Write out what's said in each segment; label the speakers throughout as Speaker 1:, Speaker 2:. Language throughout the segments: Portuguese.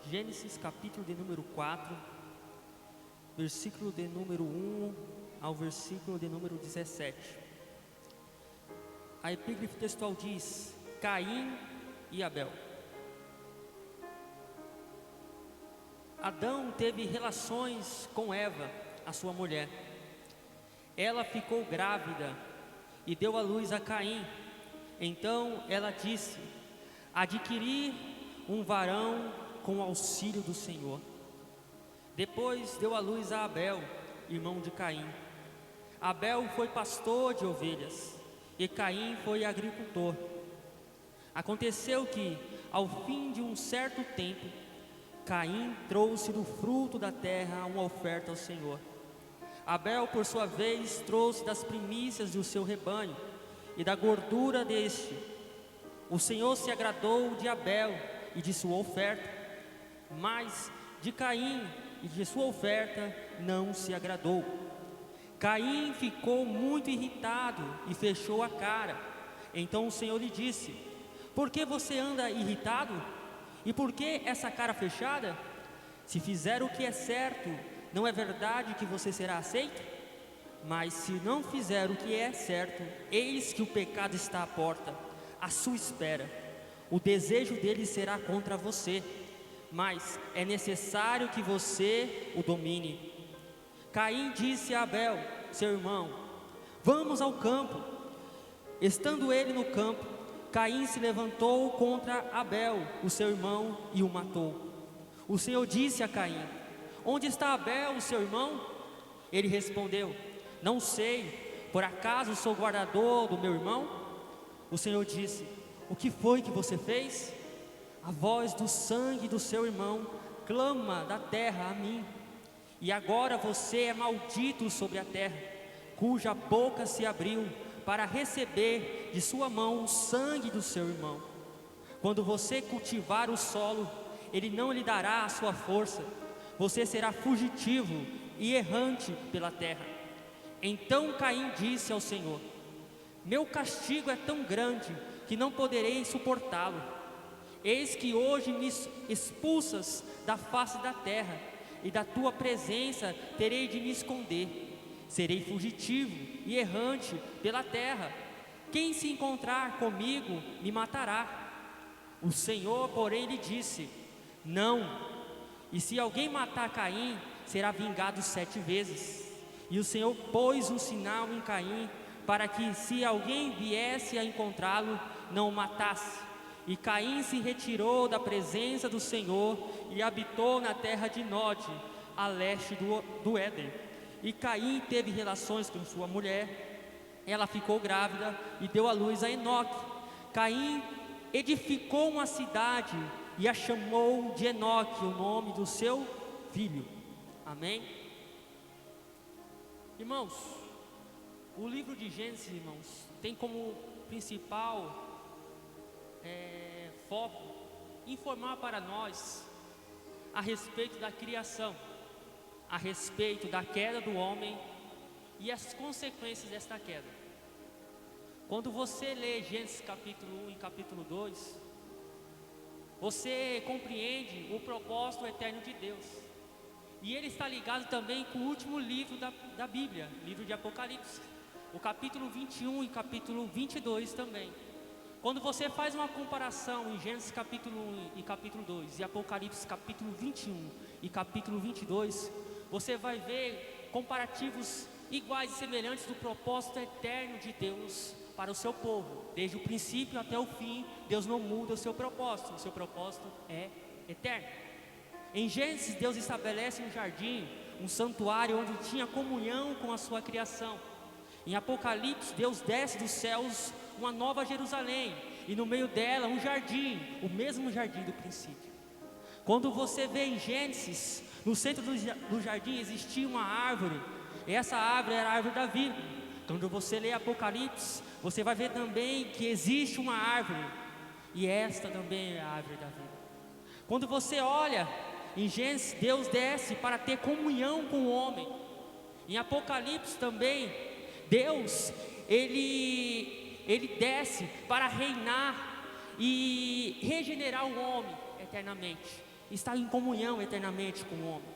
Speaker 1: Gênesis capítulo de número 4, versículo de número 1 ao versículo de número 17. A epígrafe textual diz: Caim e Abel. Adão teve relações com Eva, a sua mulher. Ela ficou grávida e deu à luz a Caim. Então ela disse: adquiri um varão com o auxílio do Senhor. Depois deu à luz a Abel, irmão de Caim. Abel foi pastor de ovelhas e Caim foi agricultor. Aconteceu que, ao fim de um certo tempo, Caim trouxe do fruto da terra uma oferta ao Senhor. Abel, por sua vez, trouxe das primícias do seu rebanho e da gordura deste. O Senhor se agradou de Abel e de sua oferta, mas de Caim e de sua oferta não se agradou. Caim ficou muito irritado e fechou a cara. Então o Senhor lhe disse: por que você anda irritado? E por que essa cara fechada? Se fizer o que é certo, não é verdade que você será aceito? Mas se não fizer o que é certo, eis que o pecado está à porta, à sua espera. O desejo dele será contra você, mas é necessário que você o domine. Caim disse a Abel, seu irmão: vamos ao campo. Estando ele no campo, Caim se levantou contra Abel, o seu irmão, e o matou. O Senhor disse a Caim: onde está Abel, o seu irmão? Ele respondeu: não sei, por acaso sou guardador do meu irmão? O Senhor disse: o que foi que você fez? A voz do sangue do seu irmão clama da terra a mim. E agora você é maldito sobre a terra, cuja boca se abriu para receber de sua mão o sangue do seu irmão. Quando você cultivar o solo, ele não lhe dará a sua força. Você será fugitivo e errante pela terra. Então Caim disse ao Senhor: meu castigo é tão grande que não poderei suportá-lo. Eis que hoje me expulsas da face da terra, e da tua presença terei de me esconder. Serei fugitivo e errante pela terra. Quem se encontrar comigo me matará. O Senhor, porém, lhe disse: não. E se alguém matar Caim, será vingado 7 vezes. E o Senhor pôs um sinal em Caim, para que, se alguém viesse a encontrá-lo, não o matasse. E Caim se retirou da presença do Senhor e habitou na terra de Nod, a leste do Éden. E Caim teve relações com sua mulher. Ela ficou grávida e deu à luz a Enoque. Caim edificou uma cidade e a chamou de Enoque, o nome do seu filho. Amém? Irmãos, o livro de Gênesis, irmãos, tem como principal foco informar para nós a respeito da criação, a respeito da queda do homem e as consequências desta queda. Quando você lê Gênesis capítulo 1 e capítulo 2, você compreende o propósito eterno de Deus. E ele está ligado também com o último livro da Bíblia, livro de Apocalipse, o capítulo 21 e capítulo 22 também. Quando você faz uma comparação em Gênesis capítulo 1 e capítulo 2 e Apocalipse capítulo 21 e capítulo 22, você vai ver comparativos iguais e semelhantes do propósito eterno de Deus para o seu povo. Desde o princípio até o fim, Deus não muda o seu propósito é eterno. Em Gênesis, Deus estabelece um jardim, um santuário onde tinha comunhão com a sua criação. Em Apocalipse, Deus desce dos céus uma nova Jerusalém, e no meio dela um jardim, o mesmo jardim do princípio. Quando você vê em Gênesis, no centro do jardim existia uma árvore, e essa árvore era a árvore da vida. Quando você lê Apocalipse, você vai ver também que existe uma árvore, e esta também é a árvore da vida. Quando você olha em Gênesis, Deus desce para ter comunhão com o homem. Em Apocalipse também, Deus, Ele desce para reinar e regenerar o homem eternamente. está em comunhão eternamente com o homem.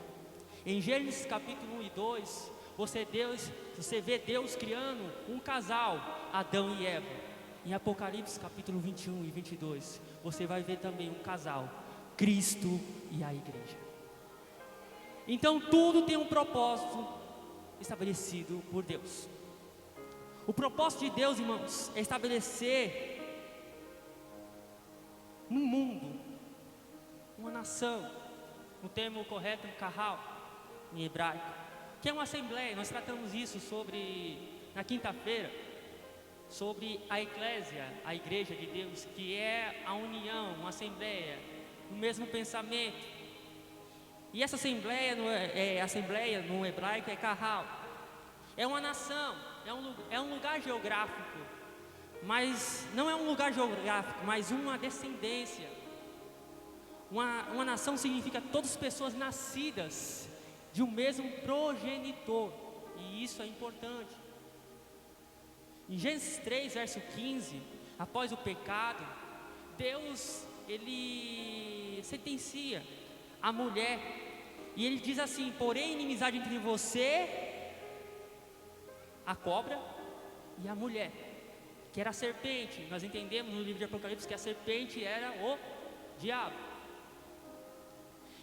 Speaker 1: Em Gênesis capítulo 1 e 2, você vê Deus criando um casal, Adão e Eva. Em Apocalipse capítulo 21 e 22, você vai ver também um casal, Cristo e a igreja. Então tudo tem um propósito estabelecido por Deus. O propósito de Deus, irmãos, é estabelecer um mundo, uma nação, o termo correto é kahal, em hebraico, que é uma assembleia. Nós tratamos isso na quinta-feira, sobre a eclésia, a igreja de Deus, que é a união, uma assembleia, o mesmo pensamento. E essa assembleia no hebraico é kahal, é uma nação, é um lugar geográfico, mas não é um lugar geográfico, mas uma descendência. Uma nação significa todas as pessoas nascidas de um mesmo progenitor, e isso é importante. Em Gênesis 3, verso 15, após o pecado, Deus, ele sentencia a mulher, e ele diz assim: porém inimizade entre você, a cobra, e a mulher, que era a serpente. Nós entendemos no livro de Apocalipse que a serpente era o diabo.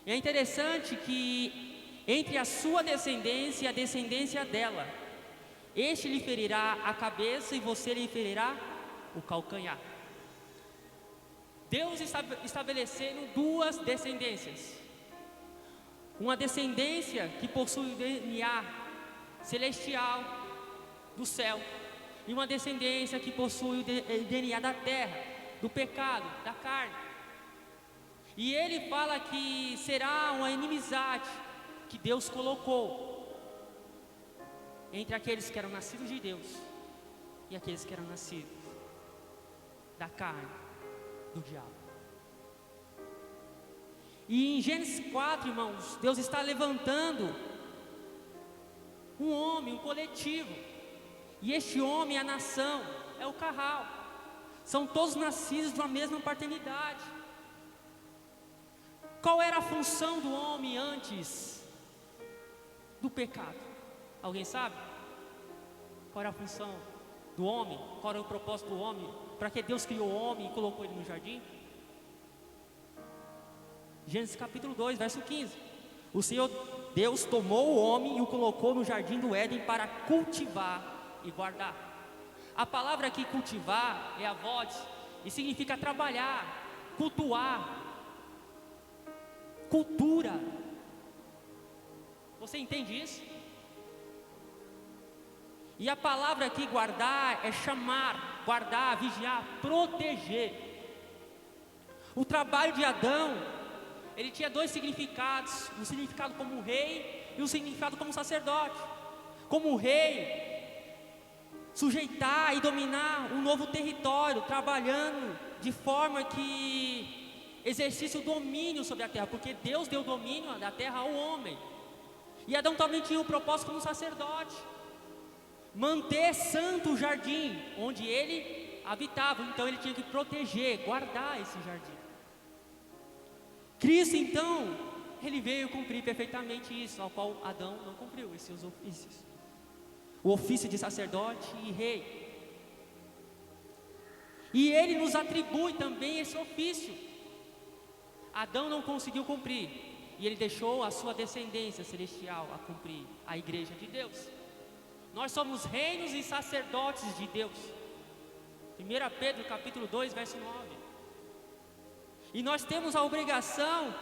Speaker 1: E é interessante que entre a sua descendência e a descendência dela, este lhe ferirá a cabeça e você lhe ferirá o calcanhar. Deus está estabelecendo duas descendências. Uma descendência que possui o DNA celestial do céu, e uma descendência que possui o DNA da terra, do pecado, da carne. E ele fala que será uma inimizade que Deus colocou entre aqueles que eram nascidos de Deus e aqueles que eram nascidos da carne, do diabo. E em Gênesis 4, irmãos, Deus está levantando um homem, um coletivo, e este homem, a nação, é o Kahal. São todos nascidos de uma mesma paternidade. Qual era a função do homem antes do pecado? Alguém sabe? Qual era a função do homem? Qual era o propósito do homem? Para que Deus criou o homem e colocou ele no jardim? Gênesis capítulo 2, verso 15. O Senhor Deus tomou o homem e o colocou no jardim do Éden para cultivar e guardar. A palavra aqui cultivar é avod, e significa trabalhar, cultuar, cultura. Você entende isso? E a palavra aqui guardar é chamar, guardar, vigiar, proteger. O trabalho de Adão, ele tinha dois significados: um significado como rei e um significado como sacerdote. Como rei, sujeitar e dominar um novo território, trabalhando de forma que exercesse o domínio sobre a terra, porque Deus deu domínio da terra ao homem. E Adão também tinha o propósito como sacerdote, manter santo o jardim onde ele habitava. Então ele tinha que proteger, guardar esse jardim. Cristo, então, ele veio cumprir perfeitamente isso, ao qual Adão não cumpriu, esses seus ofícios: o ofício de sacerdote e rei. E ele nos atribui também esse ofício. Adão não conseguiu cumprir, e ele deixou a sua descendência celestial a cumprir, a igreja de Deus. Nós somos reinos e sacerdotes de Deus. 1 Pedro capítulo 2, verso 9. E nós temos a obrigação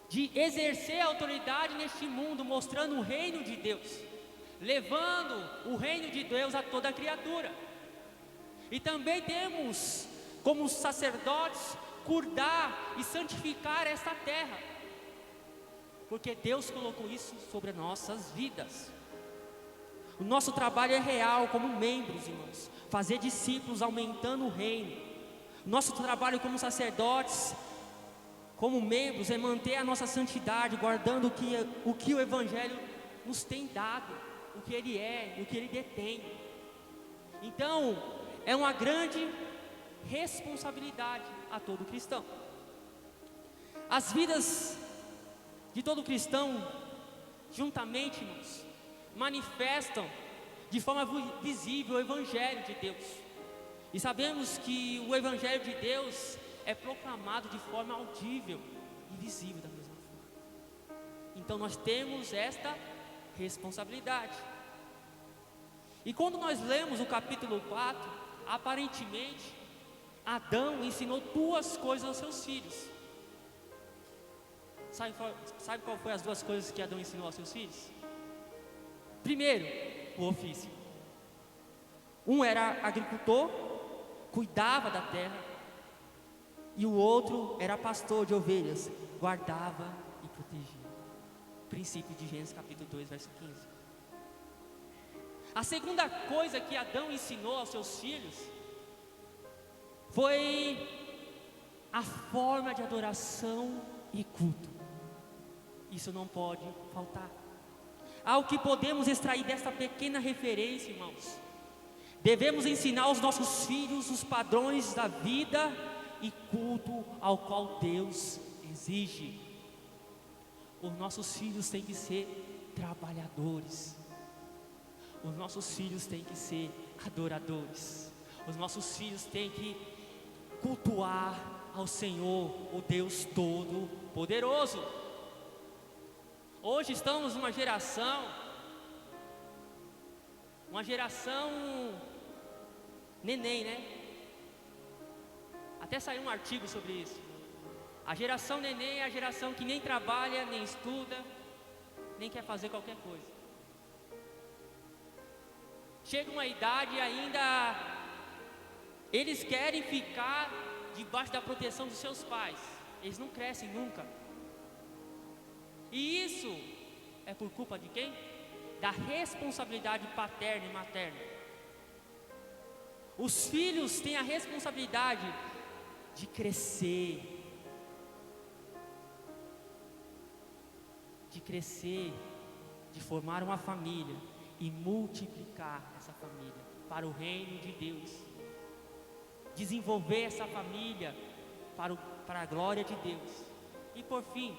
Speaker 1: de exercer a autoridade neste mundo, mostrando o reino de Deus, levando o reino de Deus a toda a criatura. E também temos como sacerdotes cuidar e santificar esta terra, porque Deus colocou isso sobre nossas vidas. O nosso trabalho é real como membros, irmãos, fazer discípulos aumentando o reino. Nosso trabalho como sacerdotes, como membros, é manter a nossa santidade, guardando o que o Evangelho nos tem dado, o que ele é, o que ele detém. Então, é uma grande responsabilidade a todo cristão. As vidas de todo cristão, juntamente, irmãos, manifestam de forma visível o Evangelho de Deus. E sabemos que o Evangelho de Deus é proclamado de forma audível e visível da mesma forma. Então nós temos esta responsabilidade. E quando nós lemos o capítulo 4, aparentemente, Adão ensinou duas coisas aos seus filhos. Sabe qual foi as duas coisas que Adão ensinou aos seus filhos? Primeiro, o ofício. Um era agricultor, cuidava da terra, e o outro era pastor de ovelhas, guardava e protegia. Princípio de Gênesis capítulo 2, verso 15. A segunda coisa que Adão ensinou aos seus filhos foi a forma de adoração e culto. Isso não pode faltar. Algo que podemos extrair desta pequena referência, irmãos. Devemos ensinar aos nossos filhos os padrões da vida e culto ao qual Deus exige. Os nossos filhos têm que ser trabalhadores. Os nossos filhos têm que ser adoradores. Os nossos filhos têm que cultuar ao Senhor, o Deus Todo-Poderoso. Hoje estamos numa geração neném, né? Até saiu um artigo sobre isso. A geração neném é a geração que nem trabalha, nem estuda, nem quer fazer qualquer coisa. Chega uma idade e ainda eles querem ficar debaixo da proteção dos seus pais. Eles não crescem nunca. E isso é por culpa de quem? Da responsabilidade paterna e materna. Os filhos têm a responsabilidade de crescer, de formar uma família e multiplicar essa família para o reino de Deus. Desenvolver essa família para a glória de Deus. E por fim,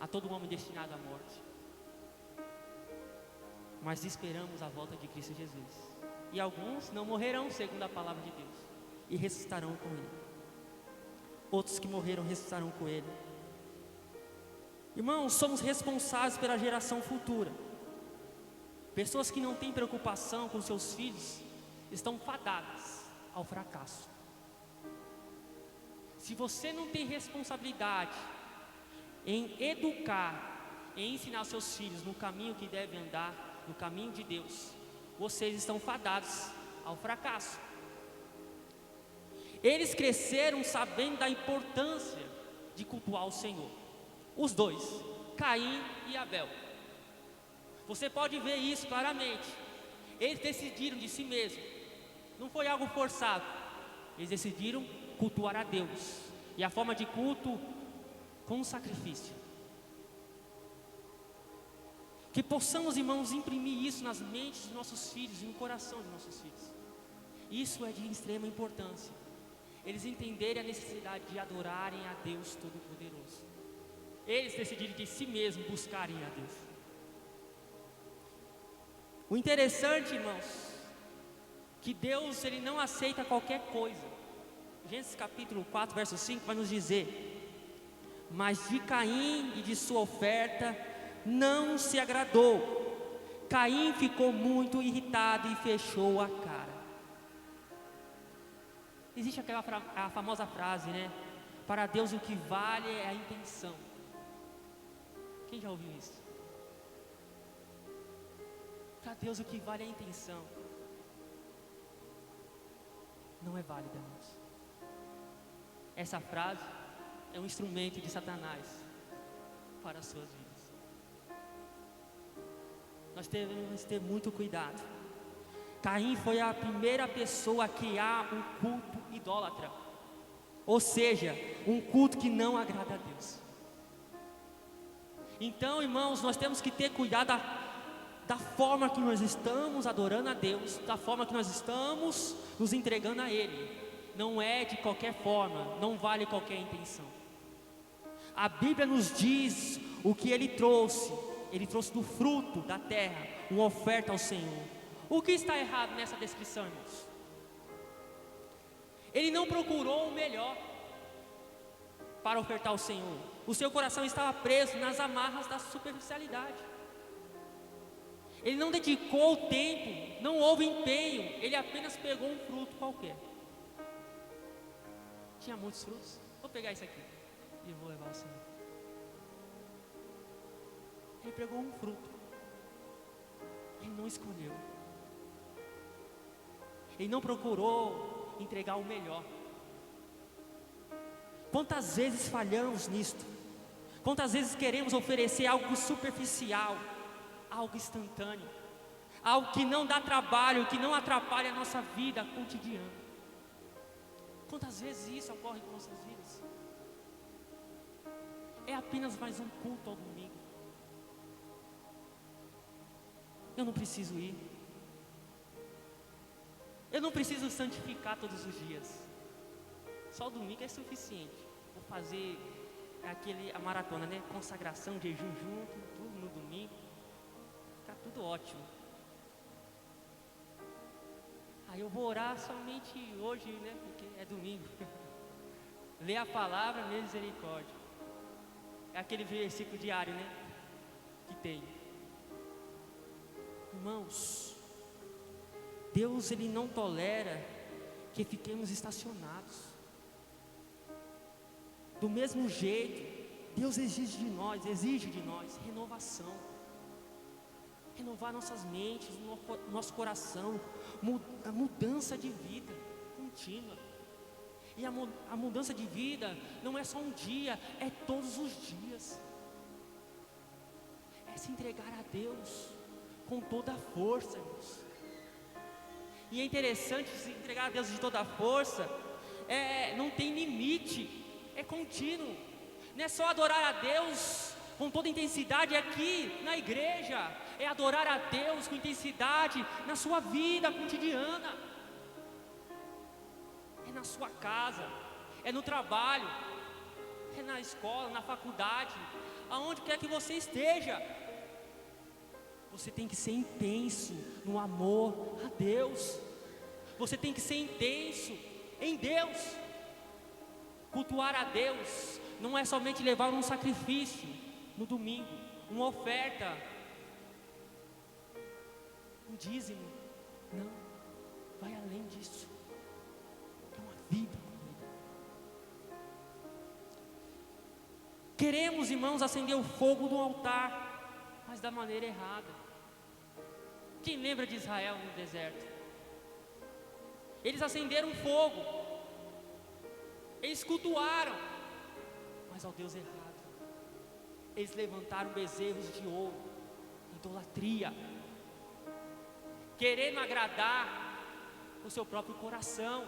Speaker 1: a todo homem destinado à morte. Mas esperamos a volta de Cristo Jesus. E alguns não morrerão segundo a palavra de Deus e ressuscitarão com Ele. Outros que morreram ressuscitarão com Ele. Irmãos, somos responsáveis pela geração futura. Pessoas que não têm preocupação com seus filhos estão fadadas ao fracasso. Se você não tem responsabilidade em educar, em ensinar seus filhos no caminho que devem andar, no caminho de Deus, vocês estão fadados ao fracasso. Eles cresceram sabendo da importância de cultuar o Senhor. Os dois, Caim e Abel. Você pode ver isso claramente. Eles decidiram de si mesmos. Não foi algo forçado. Eles decidiram cultuar a Deus. E a forma de culto com sacrifício. Que possamos, irmãos, imprimir isso nas mentes dos nossos filhos e no coração dos nossos filhos. Isso é de extrema importância. Eles entenderem a necessidade de adorarem a Deus Todo-Poderoso. Eles decidirem de si mesmos buscarem a Deus. O interessante, irmãos, que Deus, Ele não aceita qualquer coisa. Gênesis capítulo 4, verso 5 vai nos dizer: mas de Caim e de sua oferta não se agradou. Caim ficou muito irritado e fechou a cara. Existe a famosa frase, né? Para Deus o que vale é a intenção. Quem já ouviu isso? Para Deus o que vale é a intenção. Não é válida, irmãos. Essa frase é um instrumento de Satanás para as suas vidas. Nós devemos ter muito cuidado. Caim foi a primeira pessoa a criar um culto idólatra, ou seja, um culto que não agrada a Deus. Então, irmãos, nós temos que ter cuidado da forma que nós estamos adorando a Deus, da forma que nós estamos nos entregando a Ele. Não é de qualquer forma, não vale qualquer intenção. A Bíblia nos diz o que ele trouxe. Ele trouxe do fruto da terra uma oferta ao Senhor. O que está errado nessa descrição, irmãos? Ele não procurou o melhor para ofertar ao Senhor. O seu coração estava preso nas amarras da superficialidade. Ele não dedicou o tempo, não houve empenho. Ele apenas pegou um fruto qualquer. Tinha muitos frutos. Vou pegar isso aqui e vou levar ao Senhor. Ele pegou um fruto. Ele não escolheu. Ele não procurou entregar o melhor. Quantas vezes falhamos nisto? Quantas vezes queremos oferecer algo superficial, algo instantâneo, algo que não dá trabalho, que não atrapalha a nossa vida cotidiana? Quantas vezes isso ocorre com nossas vidas? É apenas mais um culto ao domingo. Eu não preciso ir. Eu não preciso santificar todos os dias. Só o domingo é suficiente. Vou fazer a maratona, né? Consagração, jejum junto, tudo no domingo. Fica tudo ótimo. Aí eu vou orar somente hoje, né? Porque é domingo. Ler a palavra, misericórdia. É aquele versículo diário, né? Que tem. Irmãos, Deus, Ele não tolera que fiquemos estacionados. Do mesmo jeito, Deus exige de nós renovação. Renovar nossas mentes, nosso coração, a mudança de vida contínua. E a mudança de vida não é só um dia, é todos os dias. É se entregar a Deus com toda a força, irmãos. E é interessante se entregar a Deus de toda a força, não tem limite. É contínuo. Não é só adorar a Deus com toda intensidade aqui na igreja. É adorar a Deus com intensidade na sua vida cotidiana. É na sua casa, é no trabalho, é na escola, na faculdade, aonde quer que você esteja. Você tem que ser intenso no amor a Deus. Você tem que ser intenso em Deus. Cultuar a Deus não é somente levar um sacrifício no domingo, uma oferta, um dízimo. Não, vai além disso. É uma vida. Queremos, irmãos, acender o fogo do altar, mas da maneira errada. Quem lembra de Israel no deserto? Eles acenderam fogo. Eles cultuaram, mas ao Deus errado. Eles levantaram bezerros de ouro, idolatria, querendo agradar o seu próprio coração,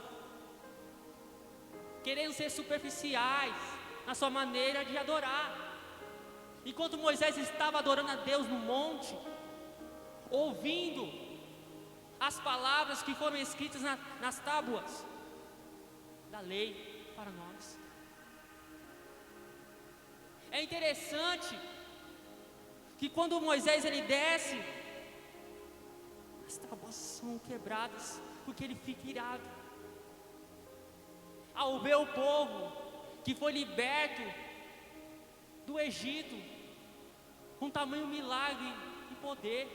Speaker 1: querendo ser superficiais na sua maneira de adorar. Enquanto Moisés estava adorando a Deus no monte, ouvindo as palavras que foram escritas nas tábuas da lei para nós. É interessante que quando Moisés ele desce, as tábuas são quebradas, porque ele fica irado. Ao ver o povo que foi liberto do Egito, com tamanho milagre e poder,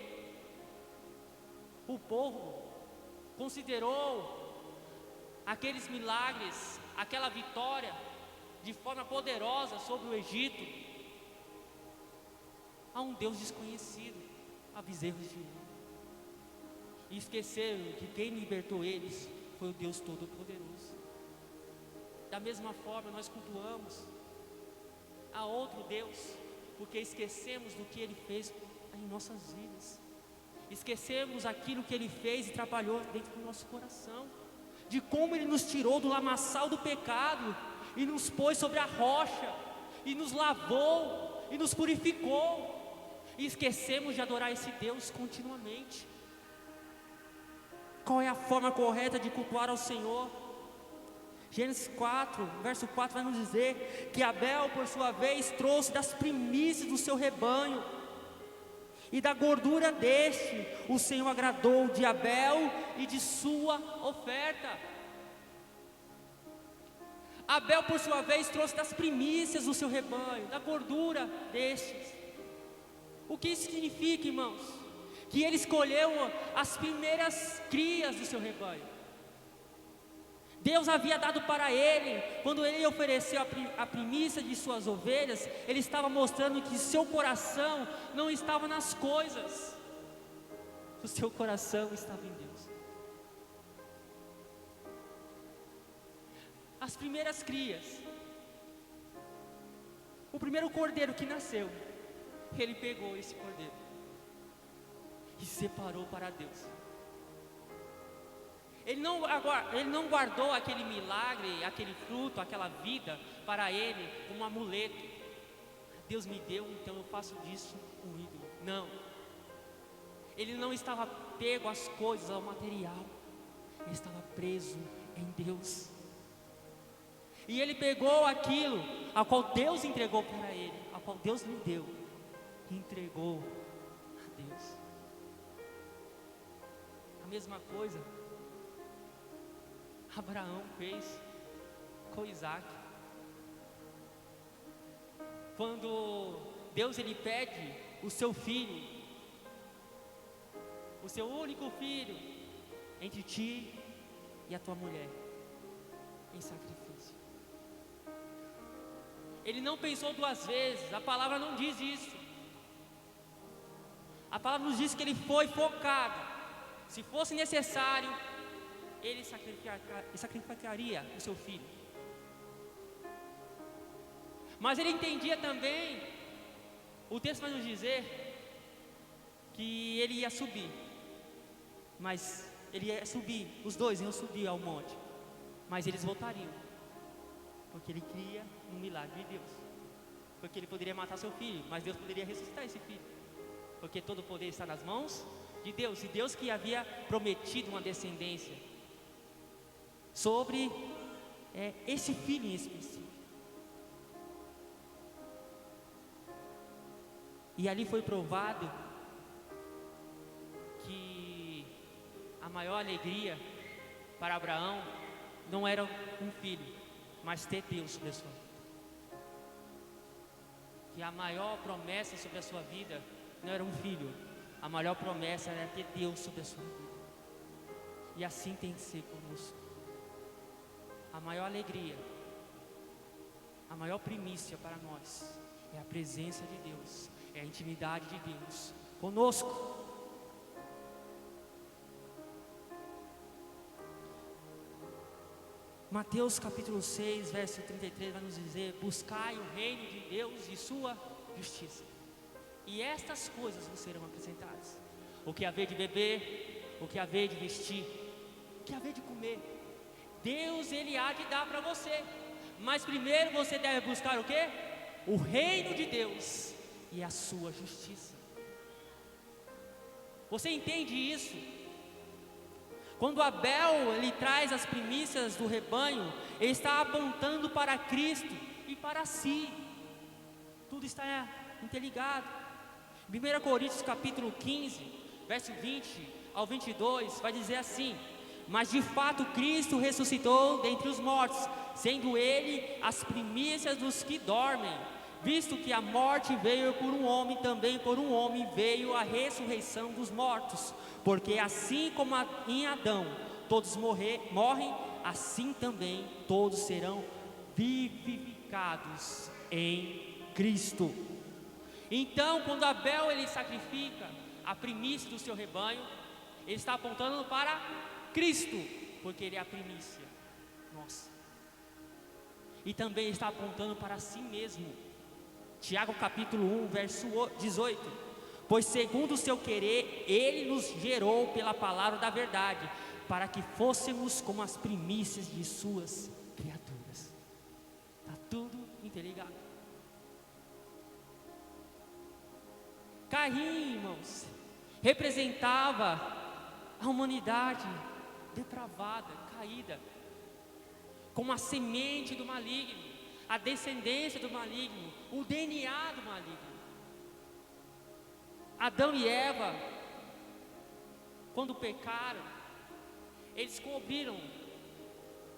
Speaker 1: o povo considerou aqueles milagres, aquela vitória de forma poderosa sobre o Egito a um Deus desconhecido, a bezerros de ouro. E esqueceram que quem libertou eles foi o Deus Todo-Poderoso. Da mesma forma nós cultuamos a outro Deus, porque esquecemos do que Ele fez em nossas vidas. Esquecemos aquilo que Ele fez e trabalhou dentro do nosso coração, de como Ele nos tirou do lamaçal do pecado e nos pôs sobre a rocha, e nos lavou e nos purificou. E esquecemos de adorar esse Deus continuamente. Qual é a forma correta de cultuar ao Senhor? Gênesis 4, verso 4 vai nos dizer que Abel, por sua vez, trouxe das primícias do seu rebanho, e da gordura deste, o Senhor agradou de Abel e de sua oferta. Abel, por sua vez, trouxe das primícias do seu rebanho, da gordura destes. O que isso significa, irmãos? Que ele escolheu as primeiras crias do seu rebanho. Deus havia dado para ele, quando ele ofereceu a primícia de suas ovelhas, ele estava mostrando que seu coração não estava nas coisas, o seu coração estava em Deus. As primeiras crias, o primeiro cordeiro que nasceu, ele pegou esse cordeiro e separou para Deus. Ele não guardou aquele milagre, aquele fruto, aquela vida para ele como um amuleto. Deus me deu, então eu faço disso um ídolo. Não. Ele não estava pego às coisas, ao material. Ele estava preso em Deus. E ele pegou aquilo a qual Deus entregou para ele, a qual Deus lhe deu, e entregou a Deus. A mesma coisa Abraão fez com Isaac. Quando Deus ele pede o seu filho, o seu único filho, entre ti e a tua mulher, em sacrifício. Ele não pensou duas vezes, a palavra não diz isso. A palavra nos diz que ele foi focado. Se fosse necessário, ele sacrificaria o seu filho. Mas ele entendia também, o texto vai nos dizer, que ele ia subir. Mas ele ia subir, os dois iam subir ao monte. Mas eles voltariam, porque ele cria um milagre de Deus. Porque ele poderia matar seu filho, mas Deus poderia ressuscitar esse filho. Porque todo o poder está nas mãos de Deus. E Deus que havia prometido uma descendência sobre esse filho em específico. E ali foi provado que a maior alegria para Abraão não era um filho, mas ter Deus sobre a sua vida. Que a maior promessa sobre a sua vida não era um filho, a maior promessa era ter Deus sobre a sua vida. E assim tem que ser conosco. A maior alegria, a maior primícia para nós é a presença de Deus, é a intimidade de Deus conosco. Mateus capítulo 6, verso 33 vai nos dizer: buscai o reino de Deus e sua justiça, e estas coisas vos serão acrescentadas. O que haver de beber, o que haver de vestir, o que haver de comer, Deus ele há de dar para você. Mas primeiro você deve buscar o quê? O reino de Deus e a sua justiça. Você entende isso? Quando Abel ele traz as primícias do rebanho, ele está apontando para Cristo e para si. Tudo está interligado. 1 Coríntios capítulo 15, verso 20 ao 22, vai dizer assim: mas de fato Cristo ressuscitou dentre os mortos, sendo Ele as primícias dos que dormem. Visto que a morte veio por um homem, também por um homem veio a ressurreição dos mortos. Porque assim como em Adão todos morrem, assim também todos serão vivificados em Cristo. Então, quando Abel ele sacrifica a primícia do seu rebanho, ele está apontando para Cristo, porque ele é a primícia nossa. E também está apontando para si mesmo. Tiago capítulo 1, verso 18: pois segundo o seu querer, ele nos gerou pela palavra da verdade, para que fôssemos como as primícias de suas criaturas. Está tudo interligado. Caim, irmãos, representava a humanidade depravada, caída. como a semente do maligno, a descendência do maligno, o DNA do maligno. Adão e Eva, quando pecaram, eles cobriram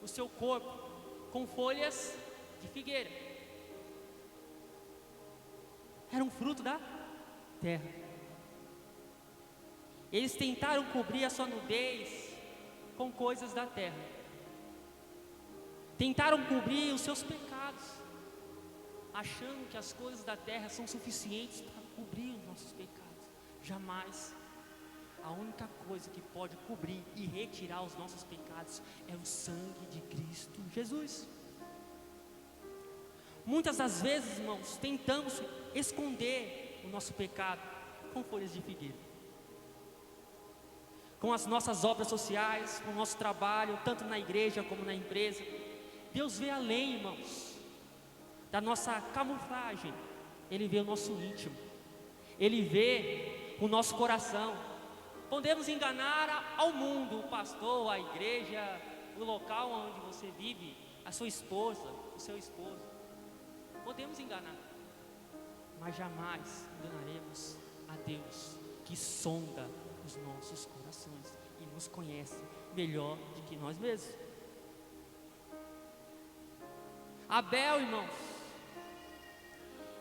Speaker 1: o seu corpo com folhas de figueira. Era um fruto da terra. Eles tentaram cobrir a sua nudez com coisas da terra. Tentaram cobrir os seus pecados, achando que as coisas da terra são suficientes para cobrir os nossos pecados. Jamais. A única coisa que pode cobrir e retirar os nossos pecados é o sangue de Cristo Jesus. Muitas das vezes, irmãos, tentamos esconder o nosso pecado com folhas de figueira, com as nossas obras sociais, com o nosso trabalho, tanto na igreja como na empresa. Deus vê além, irmãos, da nossa camuflagem. Ele vê o nosso íntimo, Ele vê o nosso coração. Podemos enganar ao mundo, o pastor, a igreja, o local onde você vive, a sua esposa, o seu esposo. Podemos enganar, mas jamais enganaremos a Deus, que sonda os nossos corações e nos conhece melhor do que nós mesmos. Abel, irmãos,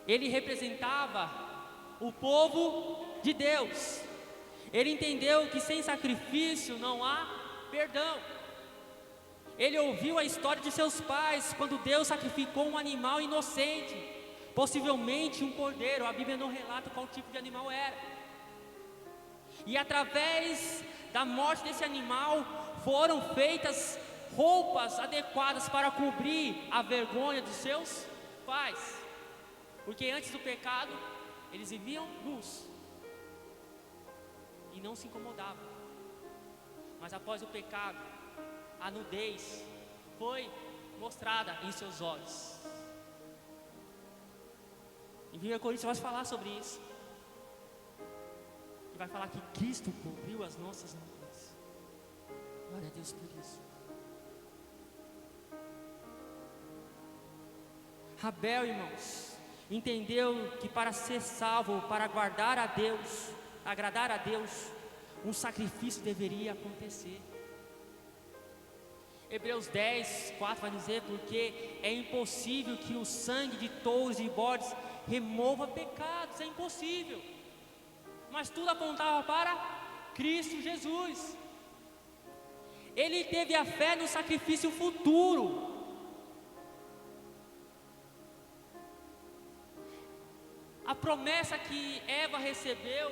Speaker 1: ele representava o povo de Deus. Ele entendeu que sem sacrifício não há perdão. Ele ouviu a história de seus pais, quando Deus sacrificou um animal inocente, possivelmente um cordeiro. A Bíblia não relata qual tipo de animal era. E através da morte desse animal, foram feitas roupas adequadas para cobrir a vergonha dos seus pais. Porque antes do pecado, eles viviam nus e não se incomodavam. Mas após o pecado, a nudez foi mostrada em seus olhos. Em 1 Coríntios vai falar sobre isso. E vai falar que Cristo cobriu as nossas nudez. Glória a Deus por isso. Abel, irmãos, entendeu que para ser salvo, para agradar a Deus, um sacrifício deveria acontecer. Hebreus 10, 4 vai dizer: porque é impossível que o sangue de touros e bodes remova pecados, é impossível. Mas tudo apontava para Cristo Jesus. Ele teve a fé no sacrifício futuro. A promessa que Eva recebeu,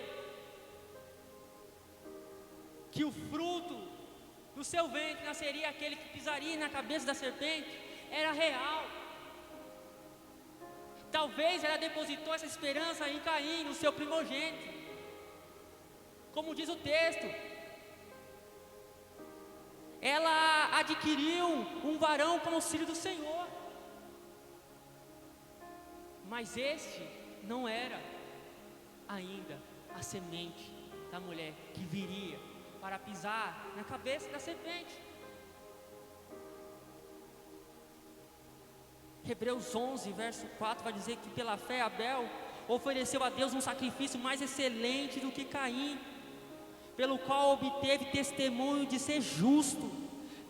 Speaker 1: que o fruto do seu ventre nasceria aquele que pisaria na cabeça da serpente, era real. Talvez ela depositou essa esperança em Caim, no seu primogênito. Como diz o texto, ela adquiriu um varão como auxílio do Senhor. Mas este não era ainda a semente da mulher que viria para pisar na cabeça da serpente. Hebreus 11, verso 4 vai dizer que pela fé Abel ofereceu a Deus um sacrifício mais excelente do que Caim, pelo qual obteve testemunho de ser justo,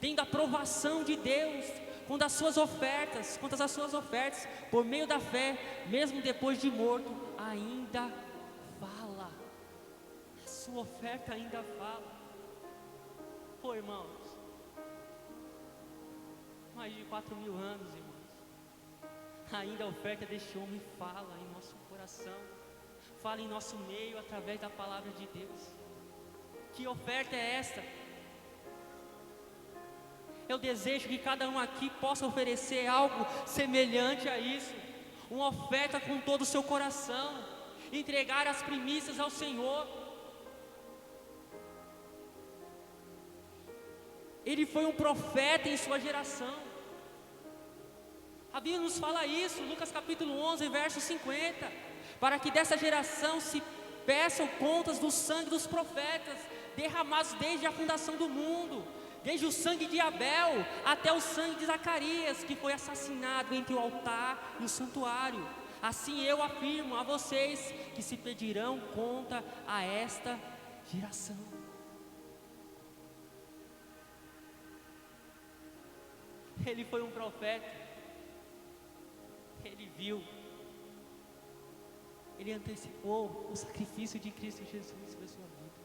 Speaker 1: tendo a aprovação de Deus quanto às suas ofertas, por meio da fé, mesmo depois de morto, ainda fala. A sua oferta ainda fala. Pô, irmãos, mais de 4.000 anos, irmãos, ainda a oferta deste homem fala em nosso coração, fala em nosso meio através da palavra de Deus. Que oferta é esta? Eu desejo que cada um aqui possa oferecer algo semelhante a isso, uma oferta com todo o seu coração, entregar as primícias ao Senhor. Ele foi um profeta em sua geração. A Bíblia nos fala isso, Lucas capítulo 11, verso 50, para que dessa geração se peçam contas do sangue dos profetas, derramados desde a fundação do mundo, desde o sangue de Abel até o sangue de Zacarias, que foi assassinado entre o altar e o santuário. Assim eu afirmo a vocês que se pedirão conta a esta geração. Ele foi um profeta, ele viu, ele antecipou o sacrifício de Cristo Jesus sobre a sua vida.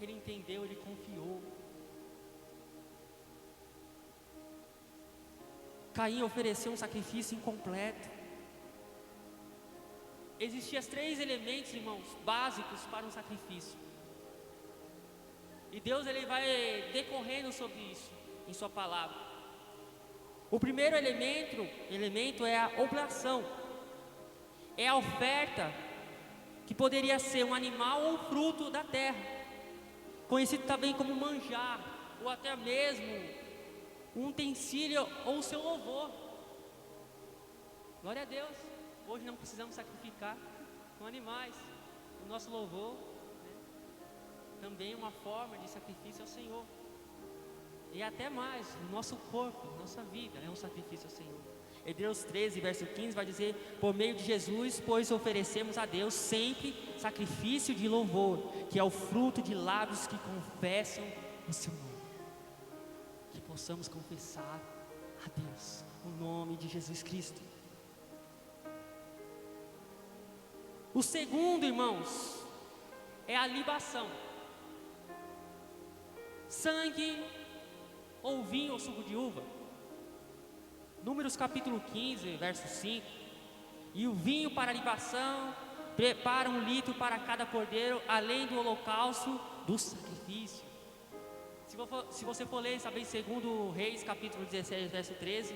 Speaker 1: Ele entendeu, ele confiou. Caim ofereceu um sacrifício incompleto. Existiam 3 elementos, irmãos, básicos para um sacrifício. E Deus ele vai decorrendo sobre isso em sua palavra. O primeiro elemento é a oblação. É a oferta que poderia ser um animal ou fruto da terra, conhecido também como manjar, ou até mesmo um utensílio ou seu louvor. Glória a Deus. Hoje não precisamos sacrificar com animais. O nosso louvor, né, também é uma forma de sacrifício ao Senhor. E até mais, o nosso corpo, nossa vida é um sacrifício ao Senhor. Hebreus 13, verso 15 vai dizer: por meio de Jesus, pois oferecemos a Deus sempre sacrifício de louvor, que é o fruto de lábios que confessam o seu nome. Que possamos confessar a Deus o nome de Jesus Cristo. O segundo, irmãos, é a libação. Sangue ou vinho ou suco de uva. Números capítulo 15, verso 5. E o vinho para a libação, prepara 1 litro para cada cordeiro, além do holocausto do sacrifício. Se você for ler, sabe, em 2 Reis, capítulo 16, verso 13,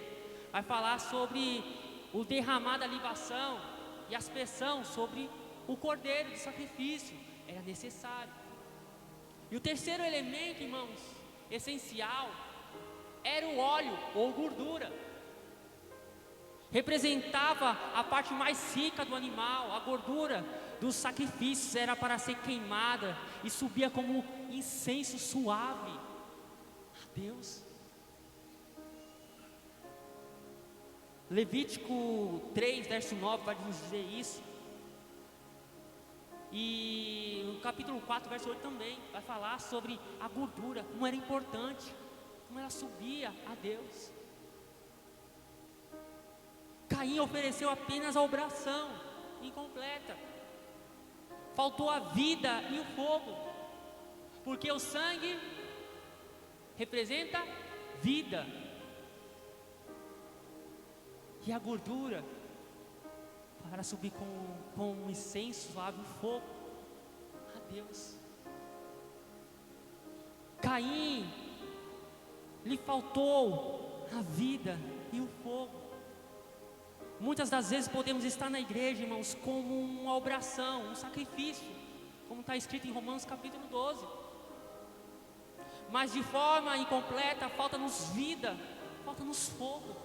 Speaker 1: vai falar sobre o derramar da libação e aspersão sobre o cordeiro de sacrifício. Era necessário. E o terceiro elemento, irmãos, essencial, era o óleo ou gordura. Representava a parte mais rica do animal. A gordura dos sacrifícios era para ser queimada e subia como incenso suave a Deus. Levítico 3, verso 9 vai nos dizer isso. E no capítulo 4, verso 8 também vai falar sobre a gordura, como era importante, como ela subia a Deus. Caim ofereceu apenas a obração incompleta. Faltou a vida e o fogo, porque o sangue representa vida, e a gordura para subir com um incenso suave, um fogo a Deus. Caim, lhe faltou a vida e o fogo. Muitas das vezes podemos estar na igreja, irmãos, como uma obração, um sacrifício, como está escrito em Romanos capítulo 12. Mas de forma incompleta, falta-nos vida, falta-nos fogo.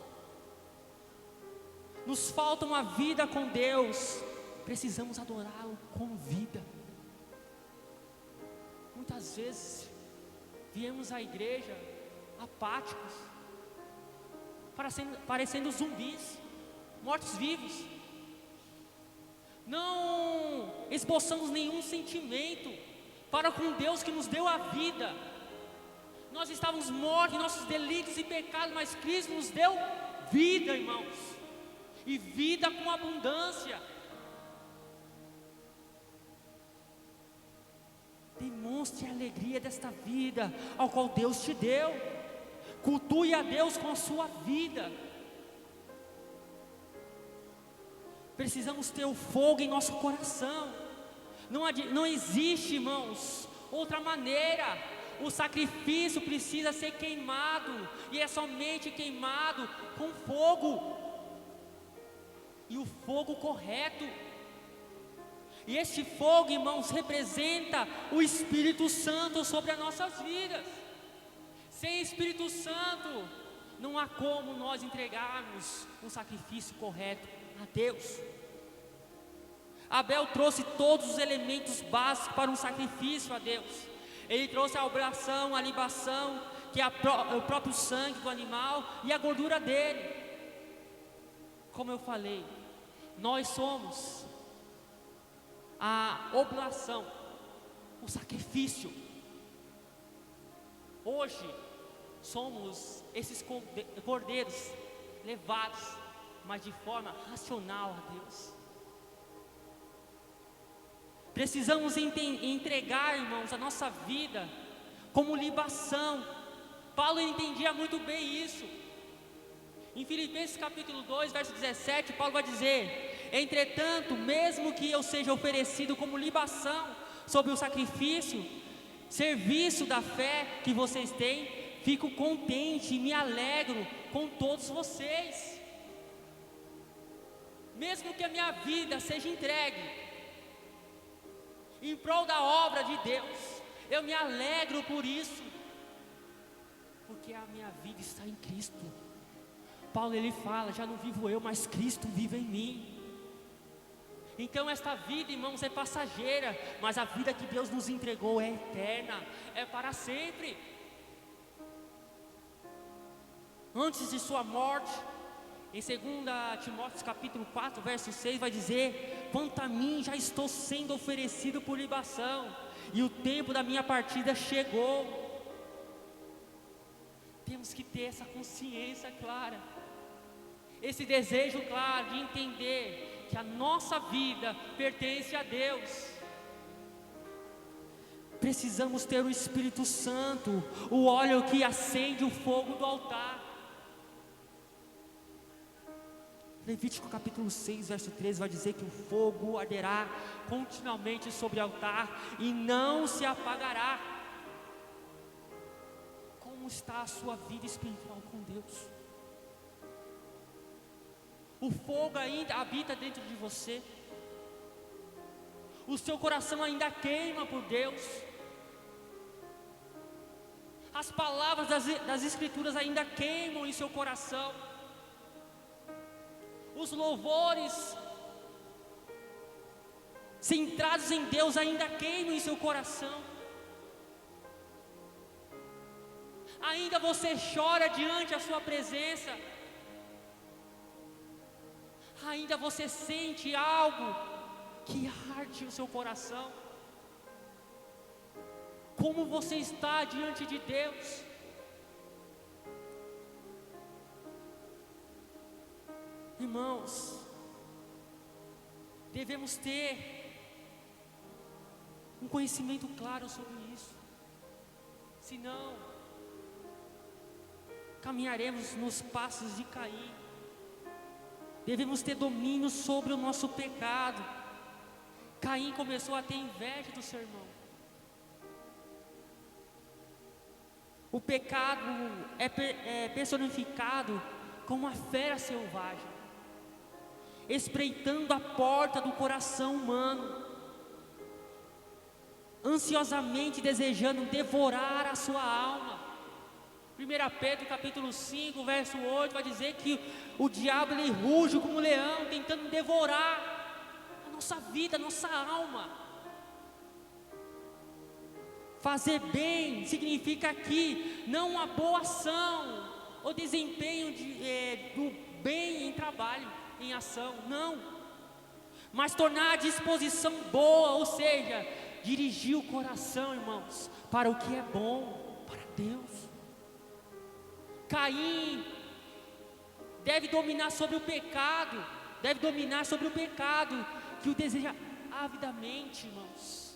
Speaker 1: Nos falta uma vida com Deus, precisamos adorá-lo com vida. Muitas vezes viemos à igreja apáticos, parecendo zumbis, mortos-vivos. Não esboçamos nenhum sentimento para com Deus que nos deu a vida. Nós estávamos mortos em nossos delitos e pecados, mas Cristo nos deu vida, irmãos, e vida com abundância. Demonstre a alegria desta vida ao qual Deus te deu. Cultue a Deus com a sua vida. Precisamos ter o fogo em nosso coração. Não existe, irmãos, outra maneira. O sacrifício precisa ser queimado, e é somente queimado com fogo, e o fogo correto. E este fogo, irmãos, representa o Espírito Santo sobre as nossas vidas. Sem Espírito Santo, não há como nós entregarmos um sacrifício correto a Deus. Abel trouxe todos os elementos básicos para um sacrifício a Deus. Ele trouxe a oblação, a libação, que é o próprio sangue do animal e a gordura dele. Como eu falei, nós somos a oblação, o sacrifício. Hoje somos esses cordeiros levados, mas de forma racional a Deus. Precisamos entregar, irmãos, a nossa vida como libação. Paulo entendia muito bem isso. Em Filipenses capítulo 2, verso 17, Paulo vai dizer: entretanto, mesmo que eu seja oferecido como libação sobre o sacrifício, serviço da fé que vocês têm, fico contente e me alegro com todos vocês. Mesmo que a minha vida seja entregue em prol da obra de Deus, eu me alegro por isso, porque a minha vida está em Cristo. Paulo ele fala: já não vivo eu, mas Cristo vive em mim. Então esta vida, irmãos, é passageira, mas a vida que Deus nos entregou é eterna, é para sempre. Antes de sua morte, em 2 Timóteo capítulo 4, verso 6, vai dizer: quanto a mim, já estou sendo oferecido por libação, e o tempo da minha partida chegou. Temos que ter essa consciência clara, esse desejo claro de entender que a nossa vida pertence a Deus. Precisamos ter o Espírito Santo, o óleo que acende o fogo do altar. Levítico capítulo 6, verso 13 vai dizer que o fogo arderá continuamente sobre o altar e não se apagará. Como está a sua vida espiritual com Deus? O fogo ainda habita dentro de você? O seu coração ainda queima por Deus? As palavras das Escrituras ainda queimam em seu coração? Os louvores centrados em Deus ainda queimam em seu coração? Ainda você chora diante da sua presença? Ainda você sente algo que arde o seu coração? Como você está diante de Deus? Irmãos, devemos ter um conhecimento claro sobre isso, senão caminharemos nos passos de Caim. Devemos ter domínio sobre o nosso pecado. Caim começou a ter inveja do seu irmão. O pecado é personificado como uma fera selvagem, espreitando a porta do coração humano, ansiosamente desejando devorar a sua alma. 1 Pedro capítulo 5, verso 8 vai dizer que o diabo ele ruge como um leão, tentando devorar a nossa vida, a nossa alma. Fazer bem significa aqui não uma boa ação ou desempenho do bem em trabalho, em ação, não, mas tornar a disposição boa, ou seja, dirigir o coração, irmãos, para o que é bom, para Deus. Caim deve dominar sobre o pecado, que o deseja avidamente, irmãos,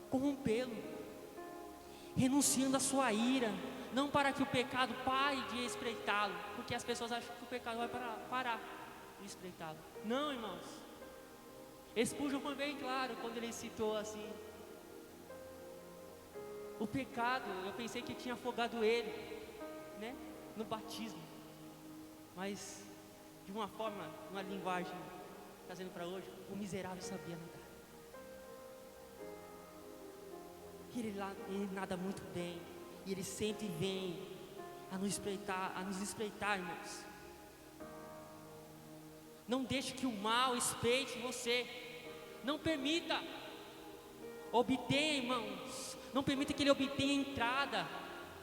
Speaker 1: corrompê-lo, renunciando à sua ira, não para que o pecado pare de espreitá-lo, porque as pessoas acham que o pecado vai parar de espreitá-lo. Não, irmãos. Spurgeon foi bem claro quando ele citou assim: o pecado, eu pensei que tinha afogado ele, né, no batismo, mas de uma forma, uma linguagem trazendo para hoje, o miserável sabia nadar. Ele nada muito bem, e ele sempre vem a nos espreitar, irmãos. Não deixe que o mal espreite você. Não permita. Obtenha, irmãos, não permita que ele obtenha entrada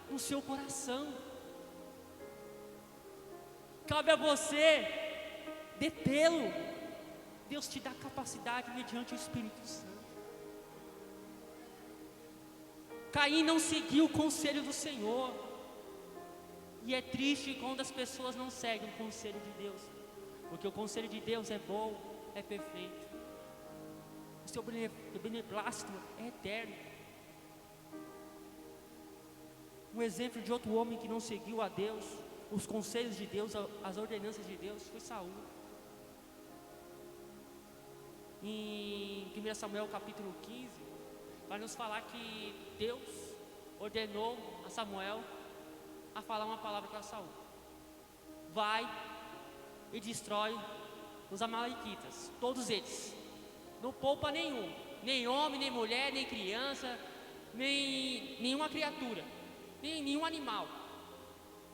Speaker 1: no seu coração. Cabe a você detê-lo. Deus te dá capacidade mediante o Espírito Santo. Caim não seguiu o conselho do Senhor. E é triste quando as pessoas não seguem o conselho de Deus, porque o conselho de Deus é bom, é perfeito. O seu beneplácito é eterno. Um exemplo de outro homem que não seguiu a Deus, os conselhos de Deus, as ordenanças de Deus, foi Saul. Em 1 Samuel capítulo 15, vai nos falar que Deus ordenou a Samuel a falar uma palavra para Saul: vai e destrói os amalequitas, todos eles, não poupa nenhum, nem homem, nem mulher, nem criança, nem nenhuma criatura, nem nenhum animal.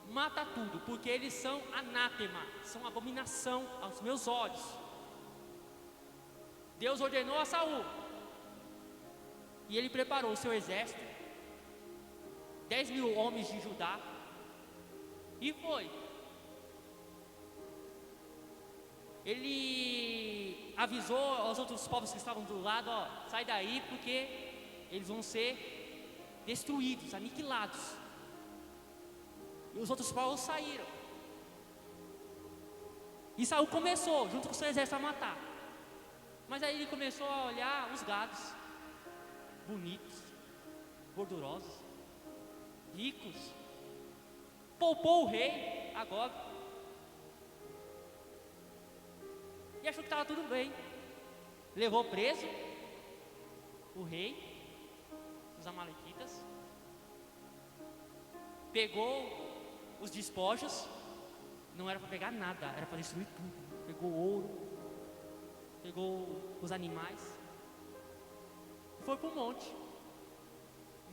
Speaker 1: Mata tudo, porque eles são anátema, são abominação aos meus olhos. Deus ordenou a Saul, e ele preparou o seu exército, 10.000 homens de Judá, e foi. Ele avisou aos outros povos que estavam do lado: ó, sai daí, porque eles vão ser destruídos, aniquilados. E os outros povos saíram. E Saul começou, junto com o seu exército, a matar. Mas aí ele começou a olhar os gados, bonitos, gordurosos, ricos. Poupou o rei, Agag, e achou que estava tudo bem. Levou preso o rei dos amalequitas, pegou os despojos, não era para pegar nada, era para destruir tudo. Pegou ouro, pegou os animais, e foi para o monte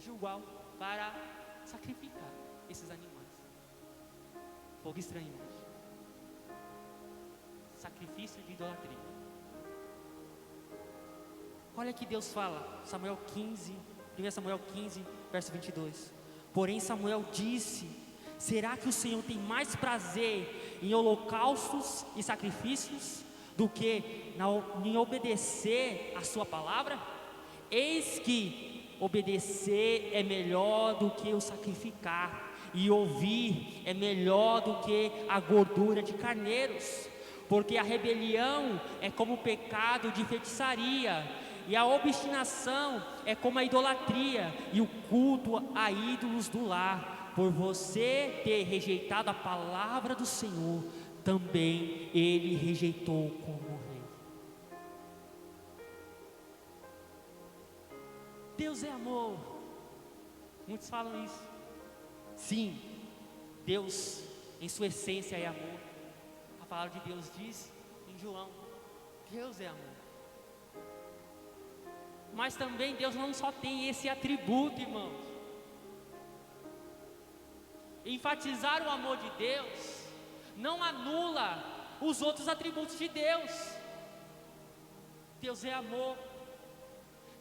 Speaker 1: Gilgal para sacrificar esses animais. Fogo estranho, irmãos. Sacrifício de idolatria. Olha que Deus fala, Samuel 15, 1 Samuel 15, verso 22. Porém Samuel disse: será que o Senhor tem mais prazer em holocaustos e sacrifícios do que em obedecer a sua palavra? Eis que obedecer é melhor do que o sacrificar, e ouvir é melhor do que a gordura de carneiros. Porque a rebelião é como o pecado de feitiçaria, e a obstinação é como a idolatria e o culto a ídolos do lar. Por você ter rejeitado a palavra do Senhor, também ele rejeitou como rei. Deus é amor. Muitos falam isso. Sim, Deus em sua essência é amor. A palavra de Deus diz em João: Deus é amor. Mas também Deus não só tem esse atributo, irmãos. Enfatizar o amor de Deus não anula os outros atributos de Deus. Deus é amor.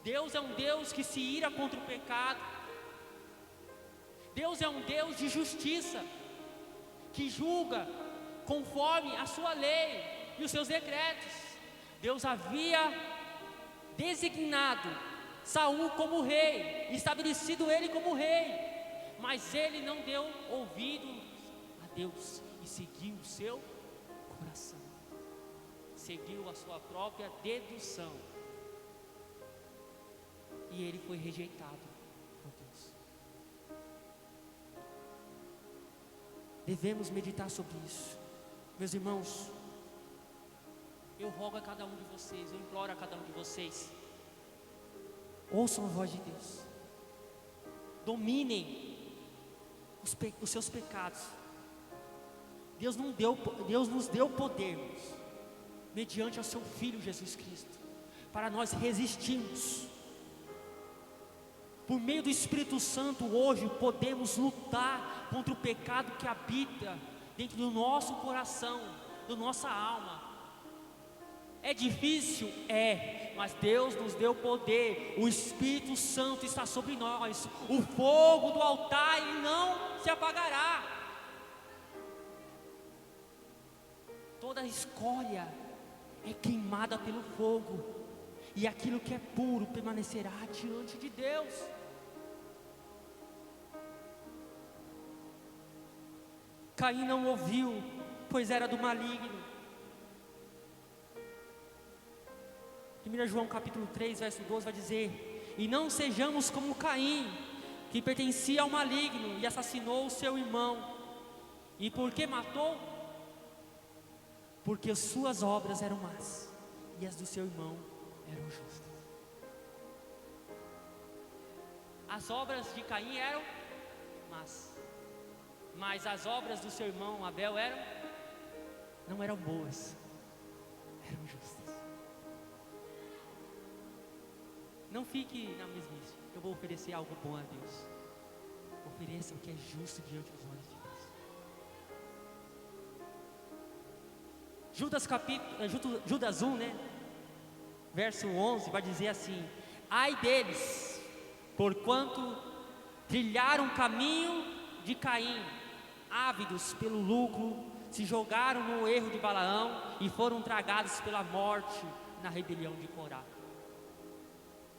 Speaker 1: Deus é um Deus que se ira contra o pecado. Deus é um Deus de justiça, que julga conforme a sua lei e os seus decretos. Deus havia designado Saul como rei, estabelecido ele como rei, mas ele não deu ouvido a Deus e seguiu o seu coração, seguiu a sua própria dedução, e ele foi rejeitado por Deus. Devemos meditar sobre isso, meus irmãos. Eu rogo a cada um de vocês, eu imploro a cada um de vocês: ouçam a voz de Deus, dominem os seus pecados. Deus nos deu poder, mediante ao seu Filho Jesus Cristo, para nós resistirmos. Por meio do Espírito Santo, hoje podemos lutar contra o pecado que habita dentro do nosso coração, da nossa alma. É difícil? É, mas Deus nos deu poder, o Espírito Santo está sobre nós, o fogo do altar ele não se apagará. Toda escória é queimada pelo fogo, e aquilo que é puro permanecerá diante de Deus. Caim não ouviu, pois era do maligno. 1 João capítulo 3, verso 12 vai dizer: e não sejamos como Caim, que pertencia ao maligno e assassinou o seu irmão. E por que matou? Porque as suas obras eram más e as do seu irmão eram justas. As obras de Caim eram más, mas as obras do seu irmão Abel não eram boas, eram justas. Não fique na mesmice. Eu vou oferecer algo bom a Deus. Ofereça o que é justo diante dos olhos de Deus. Judas 1, verso 11, vai dizer assim: ai deles, porquanto trilharam o caminho de Caim, ávidos pelo lucro, se jogaram no erro de Balaão e foram tragados pela morte na rebelião de Corá.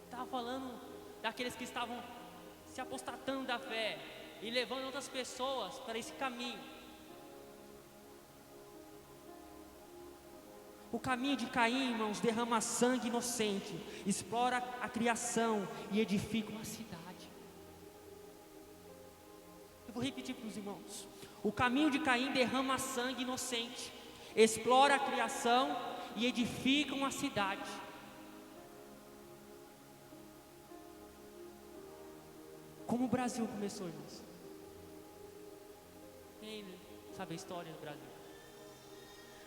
Speaker 1: Estava falando daqueles que estavam se apostatando da fé e levando outras pessoas para esse caminho. O caminho de Caim, irmãos, derrama sangue inocente, explora a criação e edifica uma cidade. Eu vou repetir para os irmãos: o caminho de Caim derrama sangue inocente, explora a criação e edifica uma cidade. Como o Brasil começou, irmãos? Quem sabe a história do Brasil?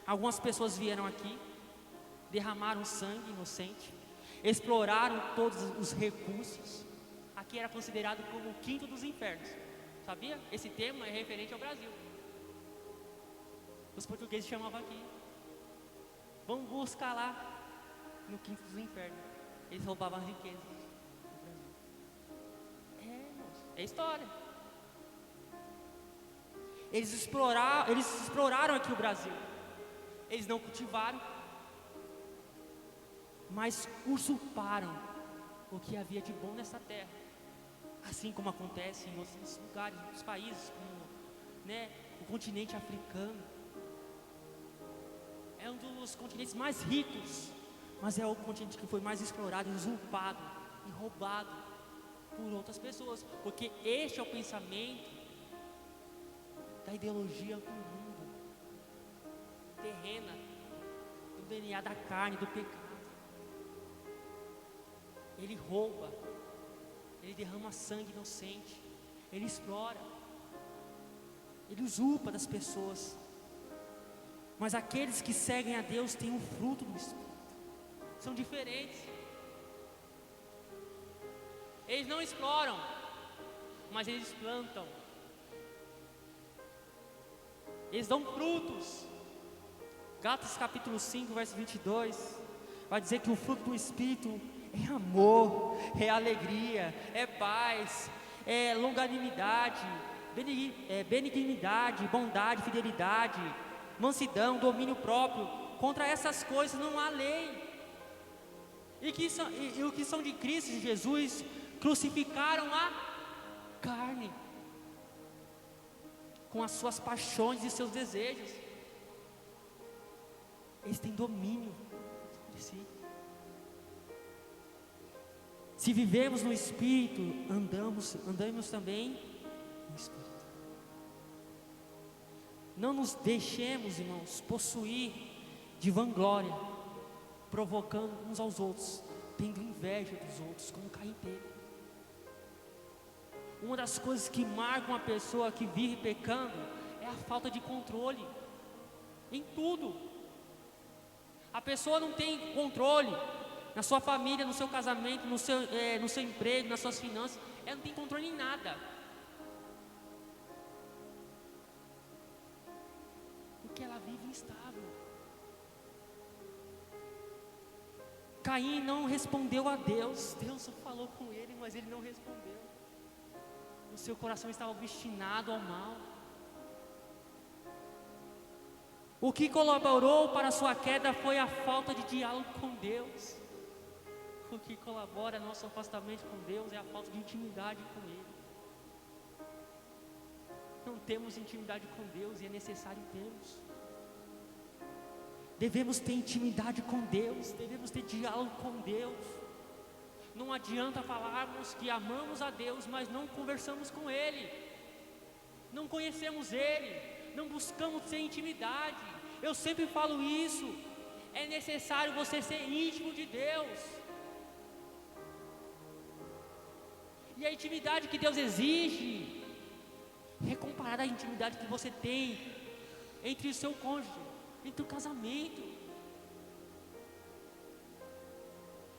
Speaker 1: Algumas pessoas vieram aqui, derramaram sangue inocente, exploraram todos os recursos. Aqui era considerado como o quinto dos infernos. Sabia? Esse termo é referente ao Brasil. Os portugueses chamavam aqui. Vamos buscar lá no quinto dos infernos. Eles roubavam as riquezas do Brasil. É história. Eles exploraram aqui o Brasil. Eles não cultivaram, mas usurparam o que havia de bom nessa terra. Assim como acontece em outros lugares, em outros países, como o continente africano. É um dos continentes mais ricos, mas é o continente que foi mais explorado, usurpado e roubado por outras pessoas, porque este é o pensamento da ideologia do mundo, terrena, do DNA da carne, do pecado. Ele rouba, ele derrama sangue inocente, ele explora, ele usurpa das pessoas. Mas aqueles que seguem a Deus têm um fruto do Espírito, são diferentes. Eles não exploram, mas eles plantam. Eles dão frutos. Gálatas capítulo 5, verso 22, vai dizer que o fruto do Espírito é amor, é alegria, é paz, é longanimidade, benignidade, bondade, fidelidade, mansidão, domínio próprio. Contra essas coisas não há lei. E o que são de Cristo de Jesus, crucificaram a carne com as suas paixões e seus desejos. Eles têm domínio sobre si. Se vivemos no Espírito, andamos também no Espírito. Não nos deixemos, irmãos, possuir de vanglória, provocando uns aos outros, tendo inveja dos outros, como Caim teve. Uma das coisas que marca uma pessoa que vive pecando é a falta de controle em tudo. A pessoa não tem controle na sua família, no seu casamento, no seu emprego, nas suas finanças. Ela não tem controle em nada. Porque ela vive instável. Caim não respondeu a Deus. Deus só falou com ele, mas ele não respondeu. O seu coração estava obstinado ao mal. O que colaborou para a sua queda foi a falta de diálogo com Deus. O que colabora nosso afastamento com Deus é a falta de intimidade com Ele. Não temos intimidade com Deus e é necessário termos. Devemos ter intimidade com Deus, devemos ter diálogo com Deus. Não adianta falarmos que amamos a Deus, mas não conversamos com Ele, não conhecemos Ele, não buscamos ter intimidade. Eu sempre falo isso, é necessário você ser íntimo de Deus. E a intimidade que Deus exige é comparada à intimidade que você tem entre o seu cônjuge, entre o casamento.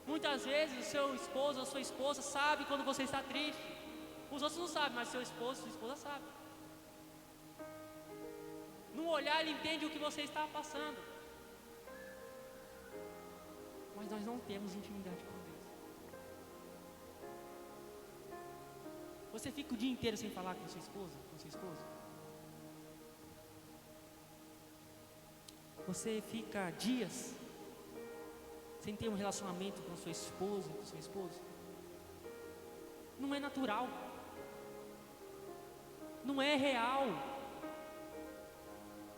Speaker 1: Muitas vezes o seu esposo ou sua esposa sabe quando você está triste. Os outros não sabem, mas seu esposo, sua esposa sabe. No olhar ele entende o que você está passando. Mas nós não temos intimidade com Deus. Você fica o dia inteiro sem falar com sua esposa, com seu esposo? Você fica dias sem ter um relacionamento com sua esposa, com seu esposo? Não é natural, não é real,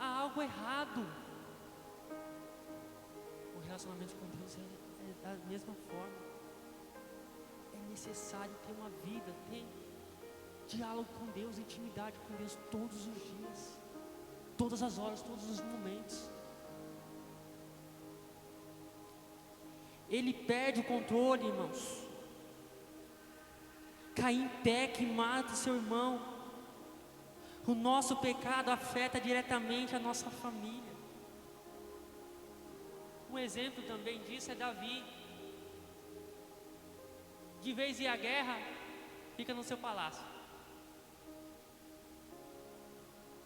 Speaker 1: há algo errado. O relacionamento com Deus é da mesma forma. É necessário ter uma vida, ter diálogo com Deus, intimidade com Deus todos os dias, todas as horas, todos os momentos. Ele perde o controle, irmãos. Caim peca e mata o seu irmão. O nosso pecado afeta diretamente a nossa família. Um exemplo também disso é Davi. De vez em ir à guerra, fica no seu palácio.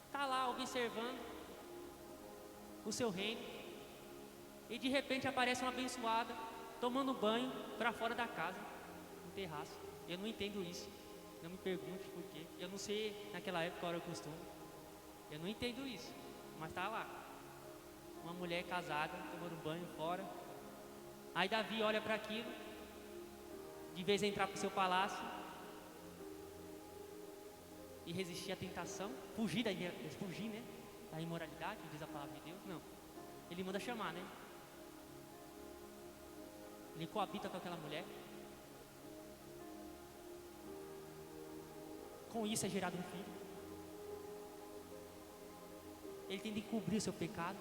Speaker 1: Está lá observando o seu reino. E de repente aparece uma abençoada tomando banho para fora da casa, no terraço. Eu não entendo isso. Não me pergunte por quê. Eu não sei naquela época qual era o costume. Eu não entendo isso. Mas está lá. Uma mulher casada tomando banho fora. Aí Davi olha para aquilo. De vez em entrar para o seu palácio e resistir à tentação, fugir, né? Da imoralidade, diz a palavra de Deus. Não. Ele manda chamar, né? Ele coabita com aquela mulher. Com isso é gerado um filho. Ele tem de encobrir o seu pecado.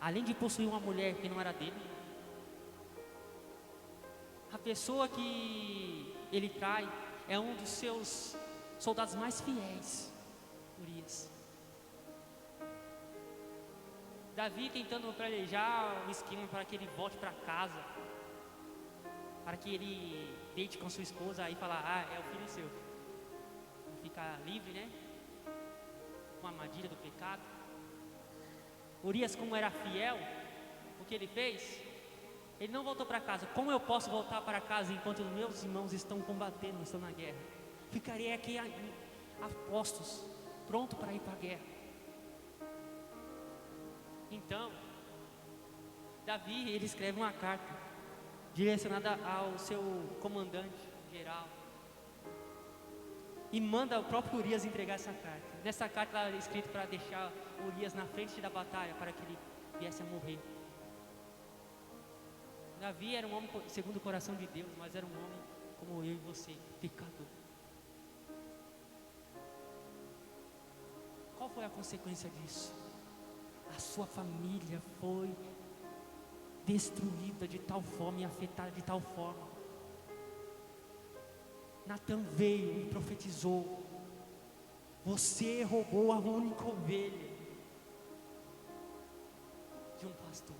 Speaker 1: Além de possuir uma mulher que não era dele, a pessoa que ele trai é um dos seus soldados mais fiéis, Urias. Davi tentando planejar um esquema para que ele volte para casa, para que ele deite com sua esposa e falar, é o filho seu. Ele fica livre, né? Com a armadilha do pecado. Urias, como era fiel, o que ele fez? Ele não voltou para casa. Como eu posso voltar para casa enquanto meus irmãos estão combatendo, estão na guerra? Ficarei aqui a postos, pronto para ir para a guerra. Então, Davi, ele escreve uma carta direcionada ao seu comandante geral e manda o próprio Urias entregar essa carta. Nessa carta ela é escrita para deixar Urias na frente da batalha, para que ele viesse a morrer. Davi era um homem segundo o coração de Deus, mas era um homem como eu e você, pecador. Qual foi a consequência disso? A sua família foi destruída de tal forma e afetada de tal forma. Natan veio e profetizou: você roubou a única ovelha de um pastor.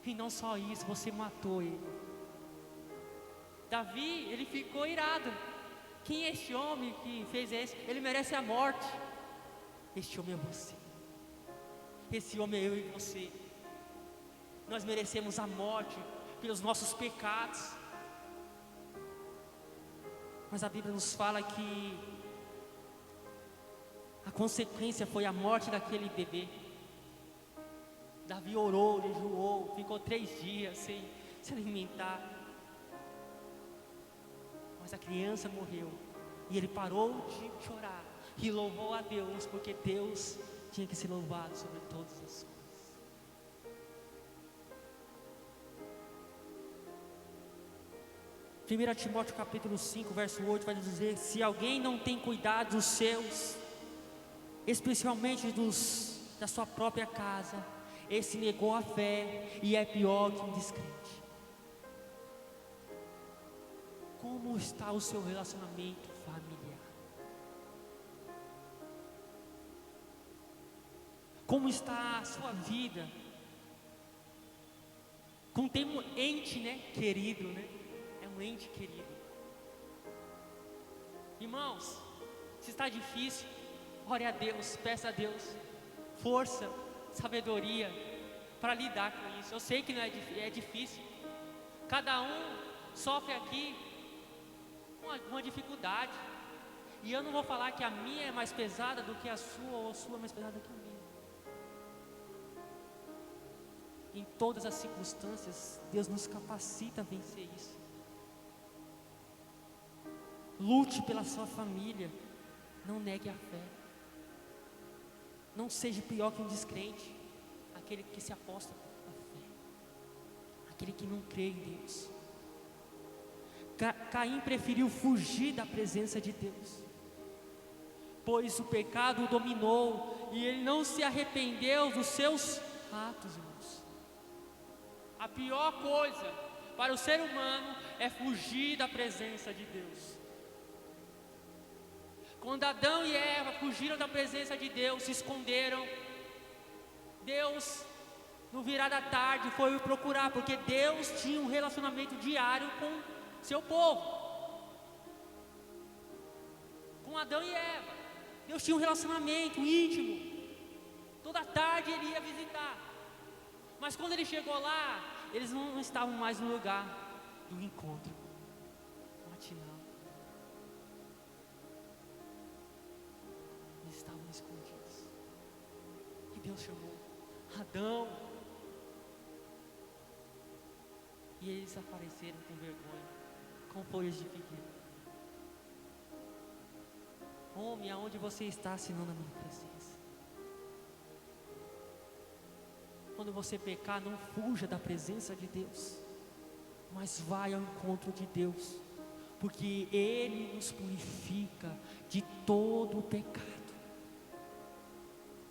Speaker 1: E não só isso, você matou ele. Davi, ele ficou irado. Quem é este homem que fez isso? Ele merece a morte. Este homem é você. Esse homem é eu e você. nós merecemos a morte pelos nossos pecados. Mas a Bíblia nos fala que a consequência foi a morte daquele bebê. Davi orou, jejuou, ficou 3 dias sem se alimentar. Mas a criança morreu. E ele parou de chorar e louvou a Deus, porque Deus tinha que ser louvado sobre todas as coisas. 1 Timóteo capítulo 5, verso 8 vai dizer: se alguém não tem cuidado dos seus, especialmente da sua própria casa, esse negou a fé e é pior que um descrente. Como está o seu relacionamento familiar? Como está a sua vida com um ente, né, querido, né? É um ente querido. Irmãos, se está difícil, ore a Deus, peça a Deus força, sabedoria para lidar com isso. Eu sei que não é difícil. Cada um sofre aqui com alguma dificuldade. E eu não vou falar que a minha é mais pesada do que a sua, ou a sua é mais pesada do que a minha. Em todas as circunstâncias, Deus nos capacita a vencer isso. Lute pela sua família. Não negue a fé. Não seja pior que um descrente, aquele que se aposta na fé, aquele que não crê em Deus. Caim preferiu fugir da presença de Deus, pois o pecado o dominou e ele não se arrependeu dos seus atos, irmãos. A pior coisa para o ser humano é fugir da presença de Deus. Quando Adão e Eva fugiram da presença de Deus, se esconderam, Deus, no virar da tarde, foi o procurar, porque Deus tinha um relacionamento diário com seu povo, com Adão e Eva. Deus tinha um relacionamento íntimo. Toda tarde ele ia visitar. Mas quando ele chegou lá, eles não estavam mais no lugar do encontro matinal. Eles estavam escondidos. E Deus chamou Adão. E eles apareceram com vergonha, com folhas de figueira. Homem, aonde você está, senão na minha presença? Quando você pecar, não fuja da presença de Deus, mas vai ao encontro de Deus, porque Ele nos purifica de todo o pecado.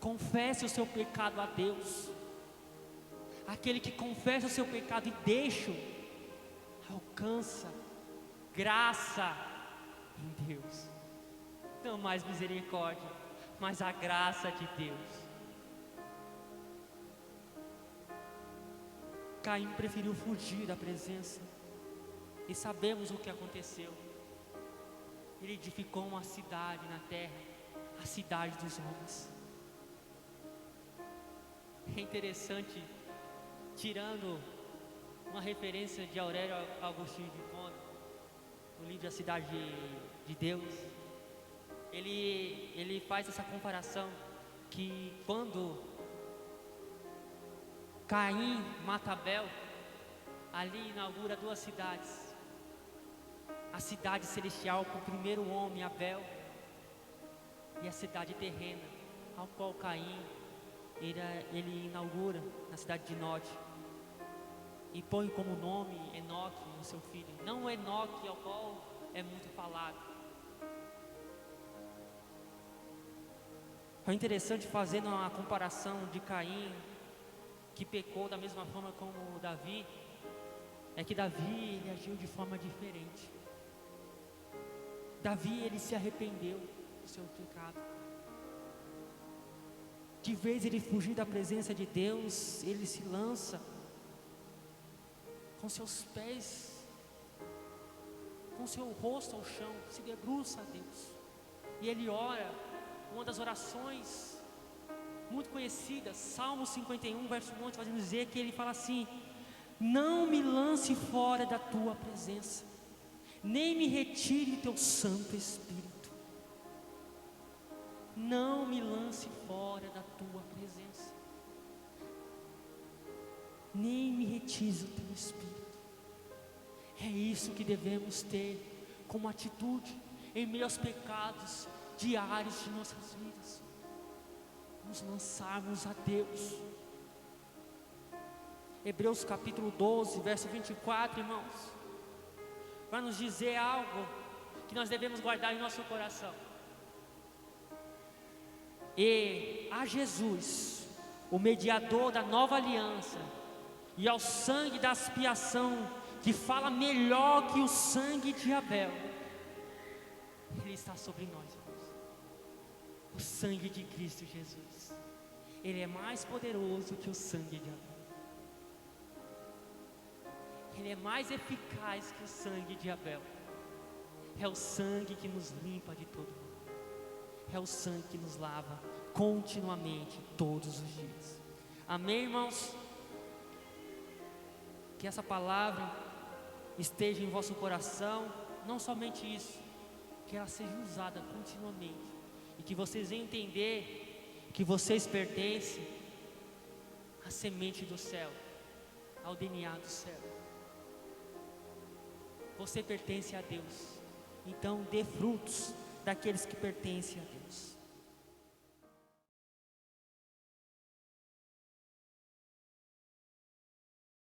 Speaker 1: Confesse o seu pecado a Deus. Aquele que confessa o seu pecado e deixa, alcança graça em Deus. Não mais misericórdia, mas a graça de Deus. Caim preferiu fugir da presença. E sabemos o que aconteceu. Ele edificou uma cidade na terra, a cidade dos homens. É interessante, tirando uma referência de Aurélio Agostinho de Hipona, no livro A Cidade de Deus, ele faz essa comparação, que quando Caim mata Abel, ali inaugura 2 cidades. A cidade celestial com o primeiro homem, Abel, e a cidade terrena, ao qual Caim ele inaugura na cidade de Nod, e põe como nome Enoque, o seu filho. Não o Enoque ao qual é muito falado. É interessante, fazendo uma comparação de Caim, que pecou da mesma forma como Davi, é que Davi ele agiu de forma diferente. Davi ele se arrependeu do seu pecado. De vez ele fugir da presença de Deus, ele se lança com seus pés, com seu rosto ao chão, se debruça a Deus. E ele ora, uma das orações muito conhecida, Salmo 51, verso 11, fazendo dizer que ele fala assim: não me lance fora da tua presença, nem me retire teu Santo Espírito. Não me lance fora da tua presença, nem me retire o teu Espírito. É isso que devemos ter como atitude em meio aos pecados diários de nossas vidas, nos lançarmos a Deus. Hebreus capítulo 12, verso 24, irmãos, vai nos dizer algo que nós devemos guardar em nosso coração. E a Jesus, o mediador da nova aliança, e ao sangue da expiação, que fala melhor que o sangue de Abel, Ele está sobre nós, irmãos. O sangue de Cristo Jesus, Ele é mais poderoso que o sangue de Abel. Ele é mais eficaz que o sangue de Abel. É o sangue que nos limpa de todo mal. É o sangue que nos lava continuamente, todos os dias. Amém, irmãos? Que essa palavra esteja em vosso coração. Não somente isso, que ela seja usada continuamente, e que vocês venham entender que vocês pertencem à semente do céu, ao DNA do céu. Você pertence a Deus, então dê frutos daqueles que pertencem a Deus.